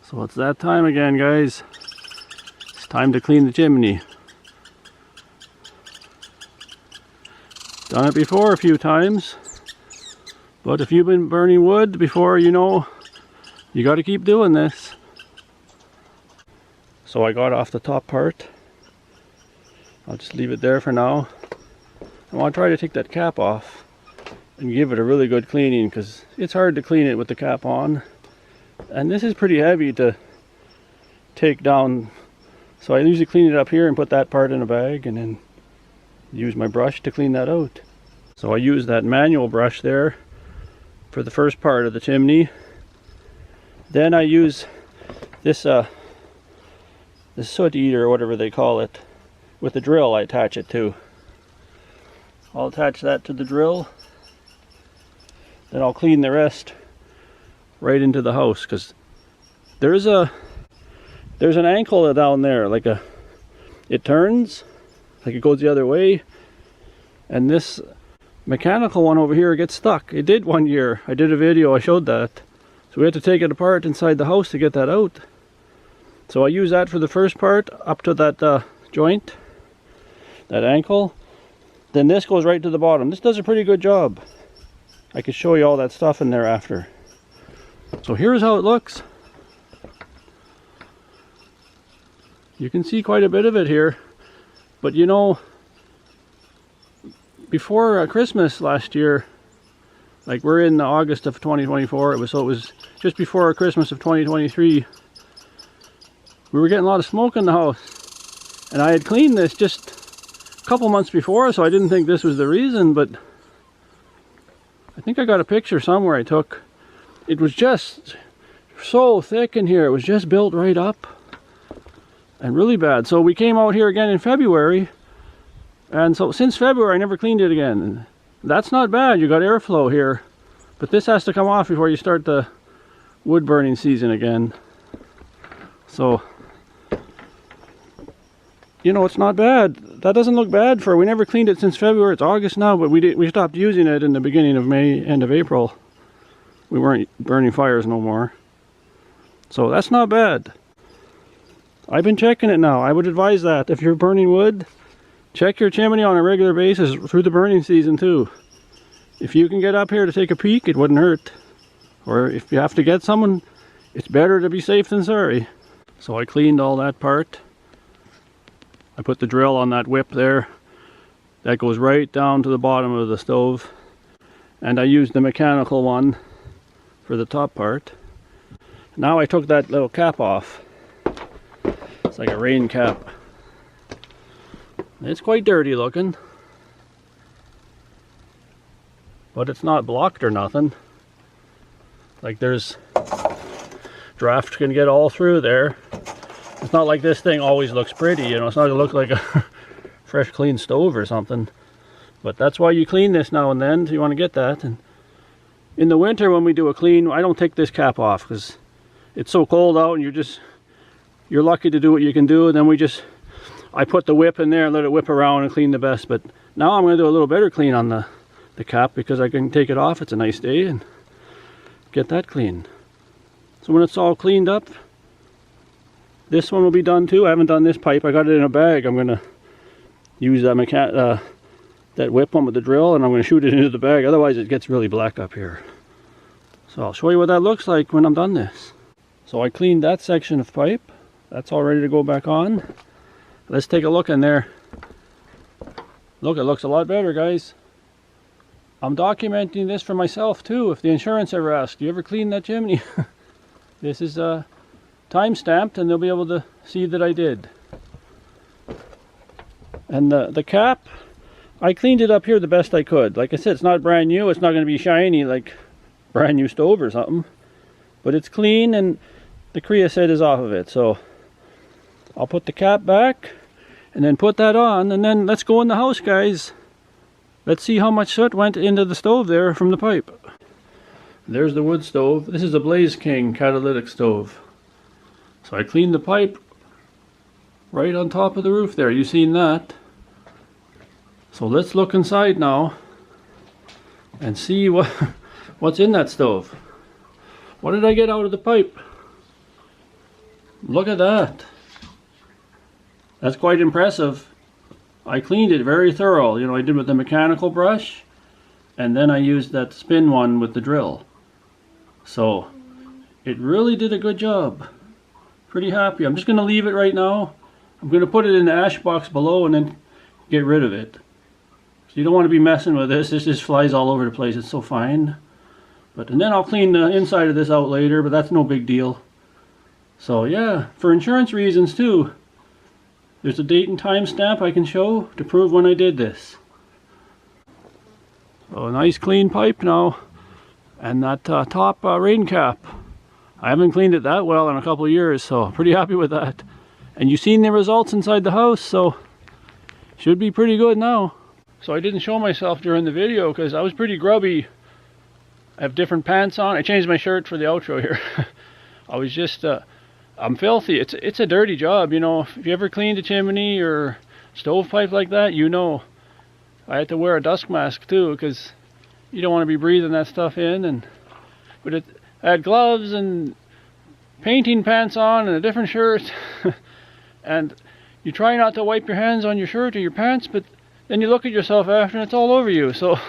So it's that time again, guys. It's time to clean the chimney. Done it before a few times, but if you've been burning wood before, you know you got to keep doing this. So I got off the top part. I'll just leave it there for now. I want to try to take that cap off and give it a really good cleaning, because it's hard to clean it with the cap on. And this is pretty heavy to take down. So I usually clean it up here and put that part in a bag and then use my brush to clean that out. So I use that manual brush there for the first part of the chimney. Then I use this soot eater, or whatever they call it. With the drill I attach it to. I'll attach that to the drill. Then I'll clean the rest right into the house, because there's an ankle down there, like it turns, like it goes the other way, and this mechanical one over here gets stuck. It did one year. I did a video, I showed that. So we had to take it apart inside the house to get that out. So I use that for the first part up to that joint, that ankle. Then this goes right to the bottom. This does a pretty good job. I could show you all that stuff in there after. So here's how it looks. You can see quite a bit of it here, but you know, before Christmas last year, like we're in August of 2024, so it was just before Christmas of 2023, we were getting a lot of smoke in the house, and I had cleaned this just a couple months before, so I didn't think this was the reason, but I think I got a picture somewhere I took. It was just so thick in here. It was just built right up and really bad. So we came out here again in February, and so since February I never cleaned it again. And that's not bad. You got airflow here, but this has to come off before you start the wood burning season again. So you know, it's not bad. That doesn't look bad for, we never cleaned it since February. It's August now, but we stopped using it in the beginning of May, end of April. We weren't burning fires no more. So that's not bad. I've been checking it now. I would advise that if you're burning wood, check your chimney on a regular basis through the burning season too. If you can get up here to take a peek, it wouldn't hurt. Or if you have to get someone, it's better to be safe than sorry. So I cleaned all that part. I put the drill on that whip there. That goes right down to the bottom of the stove. And I used the mechanical one for the top part. Now I took that little cap off. It's like a rain cap. It's quite dirty looking, but it's not blocked or nothing. Like there's draft can get all through there. It's not like this thing always looks pretty, you know, it's not gonna look like a fresh clean stove or something. But that's why you clean this now and then, so you want to get that. And in the winter when we do a clean, I don't take this cap off because it's so cold out and you're lucky to do what you can do. And then I put the whip in there and let it whip around and clean the best. But now I'm going to do a little better clean on the cap, because I can take it off. It's a nice day and get that clean. So when it's all cleaned up, this one will be done too. I haven't done this pipe. I got it in a bag. I'm going to use that whip one with the drill, and I'm going to shoot it into the bag. Otherwise it gets really black up here. So I'll show you what that looks like when I'm done this. So I cleaned that section of pipe. That's all ready to go back on. Let's take a look in there. Look, it looks a lot better, guys. I'm documenting this for myself too. If the insurance ever asks, do you ever clean that chimney? This is time stamped, and they'll be able to see that I did. And the cap, I cleaned it up here the best I could. Like I said, it's not brand new. It's not going to be shiny like brand new stove or something. But it's clean, and the creosote is off of it. So I'll put the cap back and then put that on, and then let's go in the house, guys. Let's see how much soot went into the stove there from the pipe. There's the wood stove. This is a Blaze King catalytic stove. So I cleaned the pipe right on top of the roof there. You've seen that. So let's look inside now and see what's in that stove. What did I get out of the pipe? Look at that. That's quite impressive. I cleaned it very thorough. You know, I did with the mechanical brush, and then I used that spin one with the drill. So it really did a good job. Pretty happy. I'm just going to leave it right now. I'm going to put it in the ash box below and then get rid of it. So you don't want to be messing with this. This just flies all over the place. It's so fine. And then I'll clean the inside of this out later, but that's no big deal. So yeah, for insurance reasons too, there's a date and time stamp I can show to prove when I did this. So a nice clean pipe now, and that top rain cap. I haven't cleaned it that well in a couple of years, so pretty happy with that. And you've seen the results inside the house, so should be pretty good now. So I didn't show myself during the video because I was pretty grubby. I have different pants on. I changed my shirt for the outro here. I was just, I'm filthy. It's a dirty job, you know. If you ever cleaned a chimney or stovepipe like that, you know. I had to wear a dust mask too because you don't want to be breathing that stuff in. But I had gloves and painting pants on and a different shirt. And you try not to wipe your hands on your shirt or your pants, but then you look at yourself after and it's all over you. So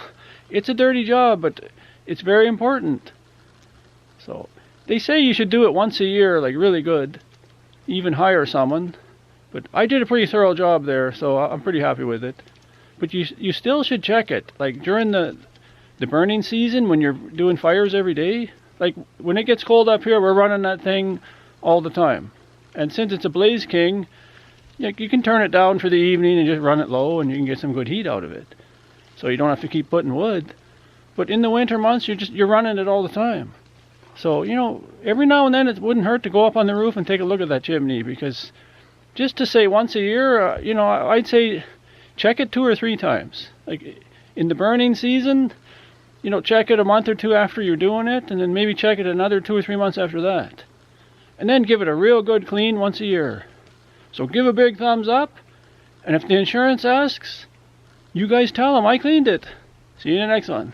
it's a dirty job, but it's very important. So they say you should do it once a year, like really good. Even hire someone. But I did a pretty thorough job there, so I'm pretty happy with it. But you still should check it. Like during the burning season, when you're doing fires every day, like when it gets cold up here, we're running that thing all the time. And since it's a Blaze King, you can turn it down for the evening and just run it low, and you can get some good heat out of it. So you don't have to keep putting wood. But in the winter months, you're running it all the time. So, you know, every now and then it wouldn't hurt to go up on the roof and take a look at that chimney, because just to say once a year, you know, I'd say check it 2 or 3 times. Like in the burning season, you know, check it a month or 2 after you're doing it, and then maybe check it another 2 or 3 months after that. And then give it a real good clean once a year. So give a big thumbs up, and if the insurance asks, you guys tell them I cleaned it. See you in the next one.